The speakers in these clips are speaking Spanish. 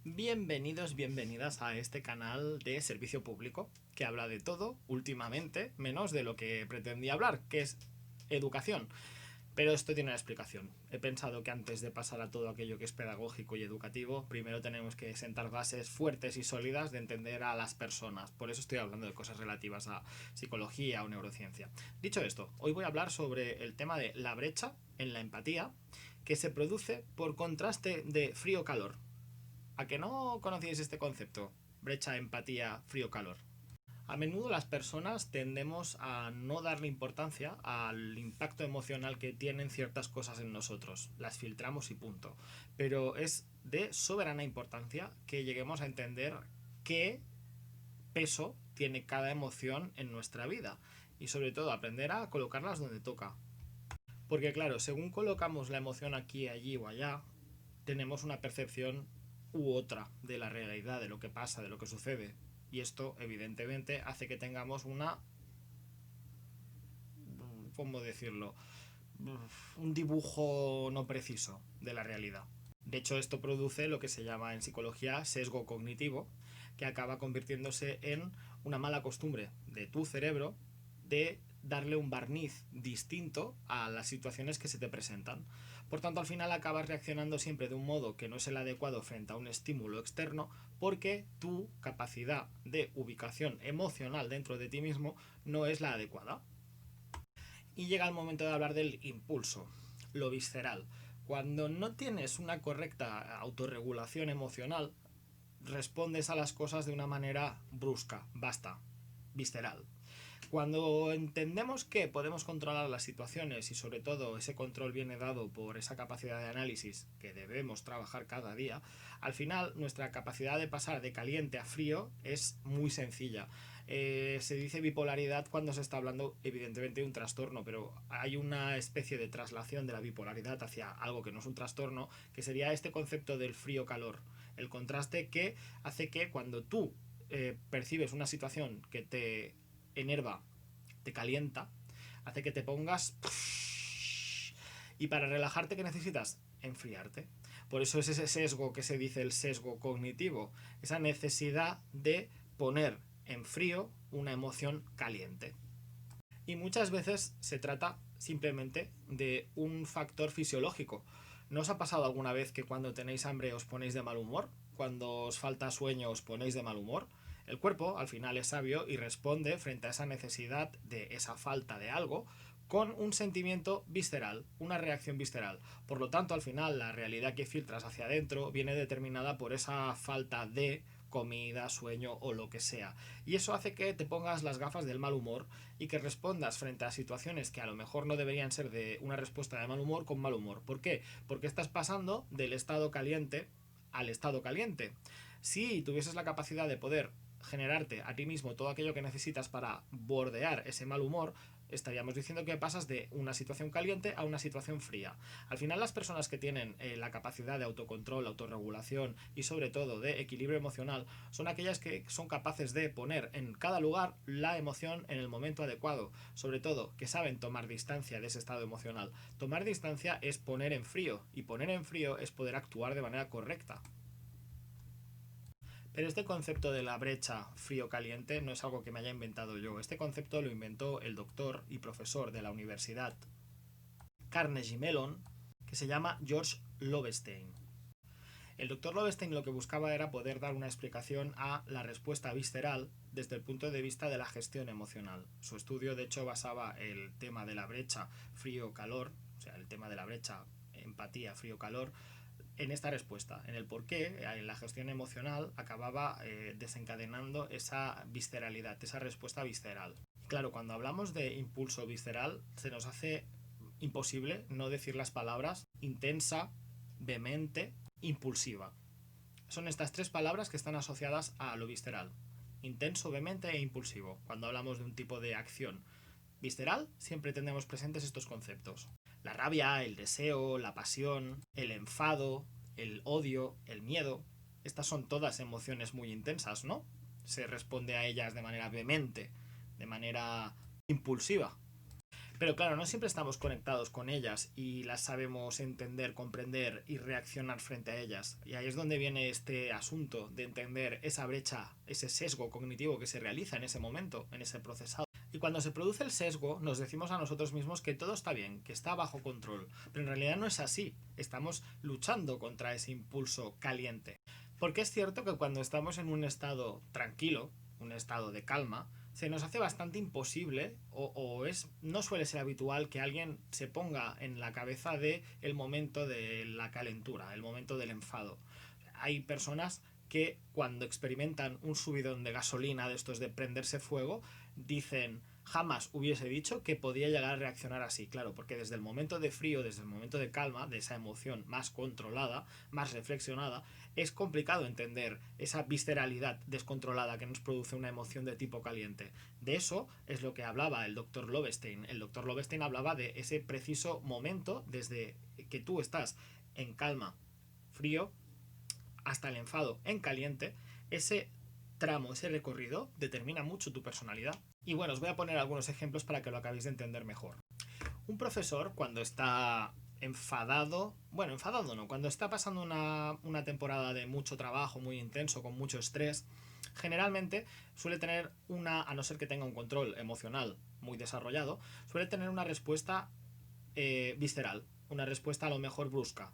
Bienvenidos, bienvenidas a este canal de servicio público que habla de todo últimamente, menos de lo que pretendía hablar, que es educación. Pero esto tiene una explicación. He pensado que antes de pasar a todo aquello que es pedagógico y educativo, primero tenemos que sentar bases fuertes y sólidas de entender a las personas. Por eso estoy hablando de cosas relativas a psicología o neurociencia. Dicho esto, hoy voy a hablar sobre el tema de la brecha en la empatía que se produce por contraste de frío-calor. ¿A que no conocíais este concepto? Brecha, empatía, frío-calor. A menudo las personas tendemos a no darle importancia al impacto emocional que tienen ciertas cosas en nosotros. Las filtramos y punto. Pero es de soberana importancia que lleguemos a entender qué peso tiene cada emoción en nuestra vida. Y sobre todo aprender a colocarlas donde toca. Porque claro, según colocamos la emoción aquí, allí o allá, tenemos una percepción u otra de la realidad, de lo que pasa, de lo que sucede. Y esto, evidentemente, hace que tengamos una... ¿Cómo decirlo? Un dibujo no preciso de la realidad. De hecho, esto produce lo que se llama en psicología sesgo cognitivo, que acaba convirtiéndose en una mala costumbre de tu cerebro de darle un barniz distinto a las situaciones que se te presentan. Por tanto, al final acabas reaccionando siempre de un modo que no es el adecuado frente a un estímulo externo, porque tu capacidad de ubicación emocional dentro de ti mismo no es la adecuada. Y llega el momento de hablar del impulso, lo visceral. Cuando no tienes una correcta autorregulación emocional, respondes a las cosas de una manera brusca, basta, visceral. Cuando entendemos que podemos controlar las situaciones y sobre todo ese control viene dado por esa capacidad de análisis que debemos trabajar cada día, al final nuestra capacidad de pasar de caliente a frío es muy sencilla. Se dice bipolaridad cuando se está hablando evidentemente de un trastorno, pero hay una especie de traslación de la bipolaridad hacia algo que no es un trastorno, que sería este concepto del frío-calor, el contraste que hace que cuando tú percibes una situación que te enerva, te calienta, hace que te pongas... Y para relajarte, ¿qué necesitas? Enfriarte. Por eso es ese sesgo que se dice el sesgo cognitivo, esa necesidad de poner en frío una emoción caliente. Y muchas veces se trata simplemente de un factor fisiológico. ¿No os ha pasado alguna vez que cuando tenéis hambre os ponéis de mal humor? Cuando os falta sueño os ponéis de mal humor. El cuerpo al final es sabio y responde frente a esa necesidad de esa falta de algo con un sentimiento visceral, una reacción visceral. Por lo tanto, al final la realidad que filtras hacia adentro viene determinada por esa falta de comida, sueño o lo que sea. Y eso hace que te pongas las gafas del mal humor y que respondas frente a situaciones que a lo mejor no deberían ser de una respuesta de mal humor con mal humor. ¿Por qué? Porque estás pasando del estado caliente al estado caliente. Si tuvieses la capacidad de poder generarte a ti mismo todo aquello que necesitas para bordear ese mal humor, estaríamos diciendo que pasas de una situación caliente a una situación fría. Al final las personas que tienen la capacidad de autocontrol, autorregulación y sobre todo de equilibrio emocional son aquellas que son capaces de poner en cada lugar la emoción en el momento adecuado. Sobre todo que saben tomar distancia de ese estado emocional. Tomar distancia es poner en frío y poner en frío es poder actuar de manera correcta. Pero este concepto de la brecha frío-caliente no es algo que me haya inventado yo. Este concepto lo inventó el doctor y profesor de la Universidad Carnegie Mellon, que se llama George Lovestein. El doctor Lovestein lo que buscaba era poder dar una explicación a la respuesta visceral desde el punto de vista de la gestión emocional. Su estudio, de hecho, basaba el tema de la brecha frío-calor, o sea, el tema de la brecha empatía frío-calor, en esta respuesta, en el por qué en la gestión emocional acababa desencadenando esa visceralidad, esa respuesta visceral. Claro, cuando hablamos de impulso visceral, se nos hace imposible no decir las palabras intensa, vehemente, impulsiva. Son estas tres palabras que están asociadas a lo visceral. Intenso, vehemente e impulsivo, cuando hablamos de un tipo de acción. Visceral, siempre tendremos presentes estos conceptos. La rabia, el deseo, la pasión, el enfado, el odio, el miedo. Estas son todas emociones muy intensas, ¿no? Se responde a ellas de manera vehemente, de manera impulsiva. Pero claro, no siempre estamos conectados con ellas y las sabemos entender, comprender y reaccionar frente a ellas. Y ahí es donde viene este asunto de entender esa brecha, ese sesgo cognitivo que se realiza en ese momento, en ese procesado. Y cuando se produce el sesgo, nos decimos a nosotros mismos que todo está bien, que está bajo control. Pero en realidad no es así. Estamos luchando contra ese impulso caliente. Porque es cierto que cuando estamos en un estado tranquilo, un estado de calma, se nos hace bastante imposible no suele ser habitual que alguien se ponga en la cabeza de el momento de la calentura, el momento del enfado. Hay personas que cuando experimentan un subidón de gasolina de estos de prenderse fuego, dicen jamás hubiese dicho que podía llegar a reaccionar así, claro, porque desde el momento de frío, desde el momento de calma, de esa emoción más controlada, más reflexionada, es complicado entender esa visceralidad descontrolada que nos produce una emoción de tipo caliente. De eso es lo que hablaba el doctor Lovestein. El doctor Lovestein hablaba de ese preciso momento desde que tú estás en calma, frío, hasta el enfado en caliente. Ese tramo, ese recorrido, determina mucho tu personalidad. Y bueno, os voy a poner algunos ejemplos para que lo acabéis de entender mejor. Un profesor, cuando está enfadado, bueno, enfadado no, cuando está pasando una temporada de mucho trabajo, muy intenso, con mucho estrés, generalmente suele tener a no ser que tenga un control emocional muy desarrollado, suele tener una respuesta visceral, una respuesta a lo mejor brusca.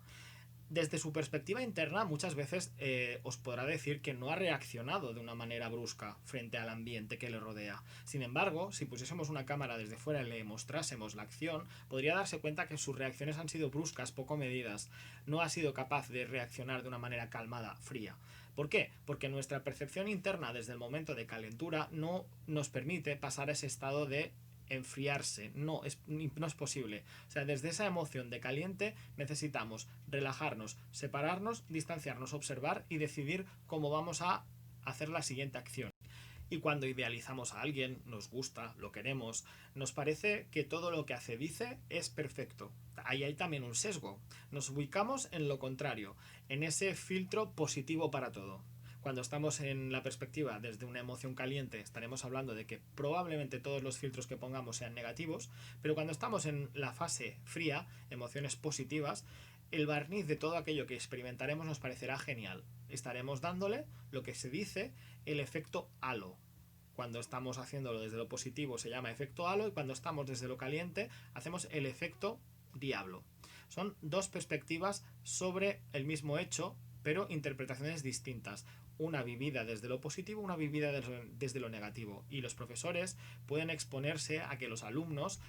Desde su perspectiva interna, muchas veces os podrá decir que no ha reaccionado de una manera brusca frente al ambiente que le rodea. Sin embargo, si pusiésemos una cámara desde fuera y le mostrásemos la acción, podría darse cuenta que sus reacciones han sido bruscas, poco medidas. No ha sido capaz de reaccionar de una manera calmada, fría. ¿Por qué? Porque nuestra percepción interna desde el momento de calentura no nos permite pasar a ese estado de enfriarse, no es posible. O sea, desde esa emoción de caliente necesitamos relajarnos, separarnos, distanciarnos, observar y decidir cómo vamos a hacer la siguiente acción. Y cuando idealizamos a alguien, nos gusta, lo queremos, nos parece que todo lo que hace, dice, es perfecto. Ahí hay también un sesgo. Nos ubicamos en lo contrario, en ese filtro positivo para todo. Cuando estamos en la perspectiva desde una emoción caliente, estaremos hablando de que probablemente todos los filtros que pongamos sean negativos, pero cuando estamos en la fase fría, emociones positivas, el barniz de todo aquello que experimentaremos nos parecerá genial. Estaremos dándole lo que se dice el efecto halo. Cuando estamos haciéndolo desde lo positivo se llama efecto halo y cuando estamos desde lo caliente hacemos el efecto diablo. Son dos perspectivas sobre el mismo hecho, pero interpretaciones distintas. Una vivida desde lo positivo, una vivida desde lo negativo. Y los profesores pueden exponerse a que los alumnos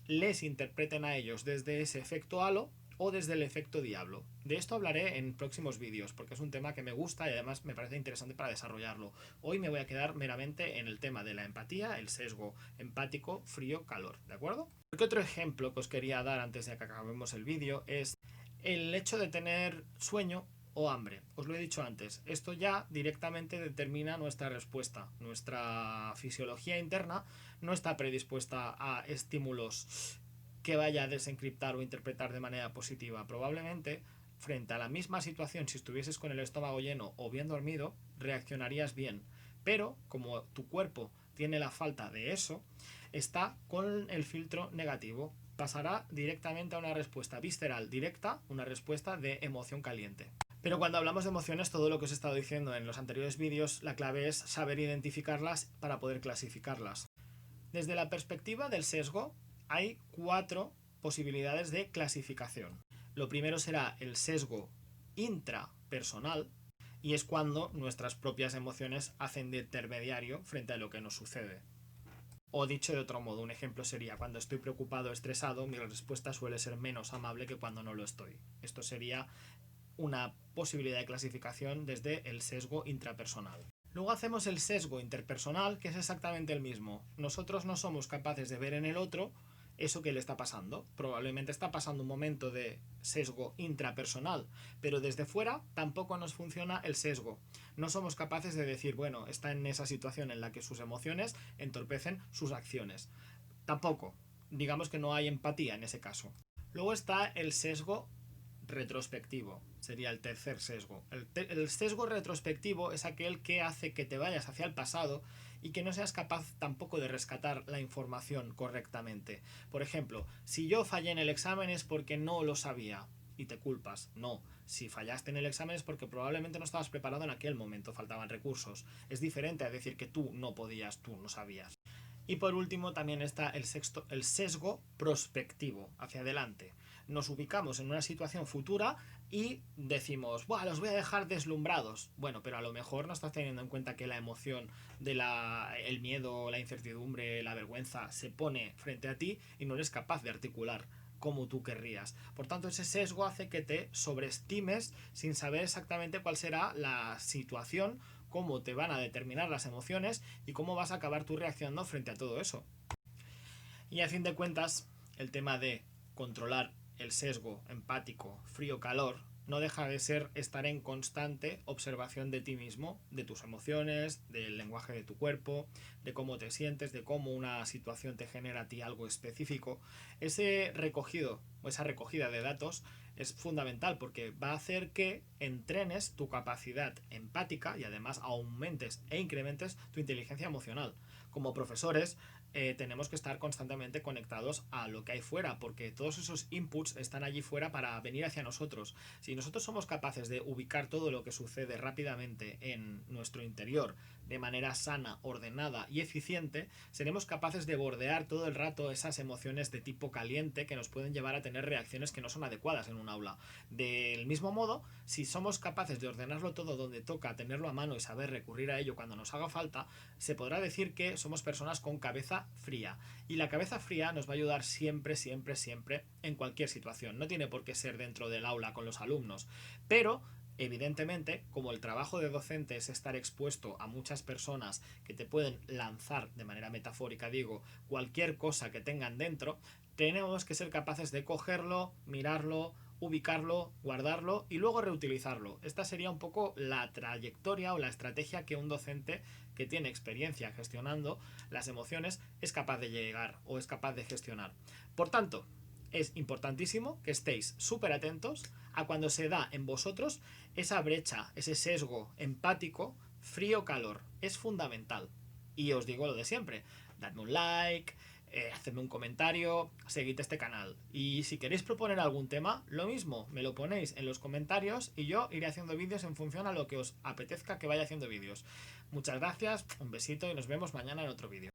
les interpreten a ellos desde ese efecto halo o desde el efecto diablo. De esto hablaré en próximos vídeos porque es un tema que me gusta y además me parece interesante para desarrollarlo. Hoy me voy a quedar meramente en el tema de la empatía, el sesgo empático, frío, calor, ¿de acuerdo? Porque otro ejemplo que os quería dar antes de que acabemos el vídeo es el hecho de tener sueño o hambre. Os lo he dicho antes, esto ya directamente determina nuestra respuesta. Nuestra fisiología interna no está predispuesta a estímulos que vaya a desencriptar o interpretar de manera positiva. Probablemente, frente a la misma situación, si estuvieses con el estómago lleno o bien dormido, reaccionarías bien. Pero, como tu cuerpo tiene la falta de eso, está con el filtro negativo. Pasará directamente a una respuesta visceral directa, una respuesta de emoción caliente. Pero cuando hablamos de emociones, todo lo que os he estado diciendo en los anteriores vídeos, la clave es saber identificarlas para poder clasificarlas. Desde la perspectiva del sesgo, hay 4 posibilidades de clasificación. Lo primero será el sesgo intrapersonal, y es cuando nuestras propias emociones hacen de intermediario frente a lo que nos sucede. O dicho de otro modo, un ejemplo sería cuando estoy preocupado o estresado, mi respuesta suele ser menos amable que cuando no lo estoy. Esto sería una posibilidad de clasificación desde el sesgo intrapersonal. Luego hacemos el sesgo interpersonal, que es exactamente el mismo. Nosotros no somos capaces de ver en el otro eso que le está pasando. Probablemente está pasando un momento de sesgo intrapersonal, pero desde fuera tampoco nos funciona el sesgo. No somos capaces de decir, bueno, está en esa situación en la que sus emociones entorpecen sus acciones. Tampoco. Digamos que no hay empatía en ese caso. Luego está el sesgo retrospectivo sería el tercer sesgo. El sesgo retrospectivo es aquel que hace que te vayas hacia el pasado y que no seas capaz tampoco de rescatar la información correctamente. Por ejemplo, si yo fallé en el examen es porque no lo sabía y te culpas. No, si fallaste en el examen es porque probablemente no estabas preparado en aquel momento, faltaban recursos. Es diferente a decir que tú no podías, tú no sabías. Y por último también está el sesgo prospectivo, hacia adelante. Nos ubicamos en una situación futura y decimos, ¡buah, los voy a dejar deslumbrados! Bueno, pero a lo mejor no estás teniendo en cuenta que la emoción el miedo, la incertidumbre, la vergüenza se pone frente a ti y no eres capaz de articular como tú querrías. Por tanto, ese sesgo hace que te sobreestimes sin saber exactamente cuál será la situación, cómo te van a determinar las emociones y cómo vas a acabar tú reaccionando frente a todo eso. Y a fin de cuentas, el tema de controlar el sesgo empático frío-calor no deja de ser estar en constante observación de ti mismo, de tus emociones, del lenguaje de tu cuerpo, de cómo te sientes, de cómo una situación te genera a ti algo específico. Ese recogido o esa recogida de datos es fundamental porque va a hacer que entrenes tu capacidad empática y además aumentes e incrementes tu inteligencia emocional. Como profesores, tenemos que estar constantemente conectados a lo que hay fuera, porque todos esos inputs están allí fuera para venir hacia nosotros. Si nosotros somos capaces de ubicar todo lo que sucede rápidamente en nuestro interior de manera sana, ordenada y eficiente, seremos capaces de bordear todo el rato esas emociones de tipo caliente que nos pueden llevar a tener reacciones que no son adecuadas en un aula. Del mismo modo, si somos capaces de ordenarlo todo donde toca, tenerlo a mano y saber recurrir a ello cuando nos haga falta, se podrá decir que somos personas con cabeza fría. Y la cabeza fría nos va a ayudar siempre, siempre, siempre en cualquier situación. No tiene por qué ser dentro del aula con los alumnos, pero evidentemente, como el trabajo de docente es estar expuesto a muchas personas que te pueden lanzar, de manera metafórica digo, cualquier cosa que tengan dentro, tenemos que ser capaces de cogerlo, mirarlo, ubicarlo, guardarlo y luego reutilizarlo. Esta sería un poco la trayectoria o la estrategia que un docente que tiene experiencia gestionando las emociones es capaz de llegar o es capaz de gestionar. Por tanto, es importantísimo que estéis súper atentos a cuando se da en vosotros esa brecha, ese sesgo empático, frío-calor. Es fundamental. Y os digo lo de siempre, dadme un like, hacedme un comentario, seguid este canal. Y si queréis proponer algún tema, lo mismo, me lo ponéis en los comentarios y yo iré haciendo vídeos en función a lo que os apetezca que vaya haciendo vídeos. Muchas gracias, un besito y nos vemos mañana en otro vídeo.